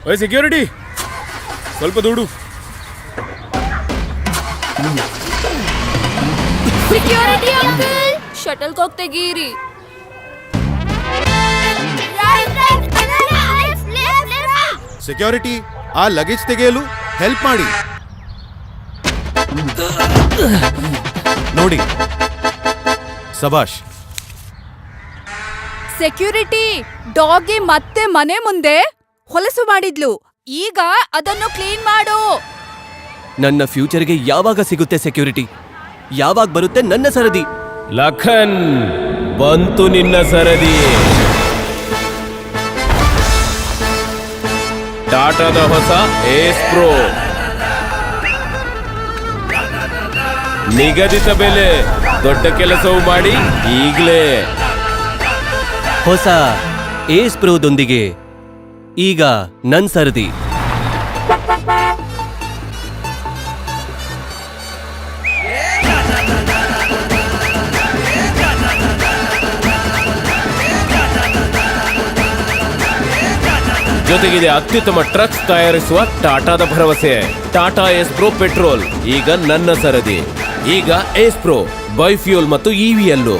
ಓಯ್ ಸೆಕ್ಯೂರಿಟಿ, ಸ್ವಲ್ಪ ದುಡ್ಡು. ಸೆಕ್ಯೂರಿಟಿ ಅಂಕಲ್, ಶಟಲ್ ಕಾಕ್ ತೆಗೀರಿ. ಸೆಕ್ಯೂರಿಟಿ, ಆ ಲಗೇಜ್ ತೆಗೆಯಲು ಹೆಲ್ಪ್ ಮಾಡಿ. ನೋಡಿ, ಸಬಾಷ್. ಸೆಕ್ಯೂರಿಟಿ, ಡಾಗ್ಗೆ ಮತ್ತೆ ಮನೆ ಮುಂದೆ ಹೊಲಸು ಮಾಡಿದ್ಲು. ಈಗ ಅದನ್ನು ಕ್ಲೀನ್ ಮಾಡು. ನನ್ನ ಫ್ಯೂಚರ್ಗೆ ಯಾವಾಗ ಸಿಗುತ್ತೆ ಸೆಕ್ಯೂರಿಟಿ? ಯಾವಾಗ ಬರುತ್ತೆ ನನ್ನ ಸರದಿ? ಲಖನ್, ಬಂತು ನಿನ್ನ ಸರದಿ. ಟಾಟಾದ ಹೊಸ ಏಸ್ ಪ್ರೋ, ನಿಗದಿತ ಬೆಲೆ, ದೊಡ್ಡ ಕೆಲಸವು ಮಾಡಿ ಈಗಲೇ. ಹೊಸ ಏಸ್ ಪ್ರೋದೊಂದಿಗೆ ಈಗ ನನ್ ಸರದಿ. ಜೊತೆಗಿದೆ ಅತ್ಯುತ್ತಮ ಟ್ರಕ್ಸ್ ತಯಾರಿಸುವ ಟಾಟಾದ ಭರವಸೆ. ಟಾಟಾ ಏಸ್ ಪ್ರೋ ಪೆಟ್ರೋಲ್ ಈಗ ನನ್ನ ಸರದಿ. ಈಗ ಏಸ್ ಪ್ರೋ ಬೈಫ್ಯೂಲ್ ಮತ್ತು ಇವಿಯಲ್ಲೂ.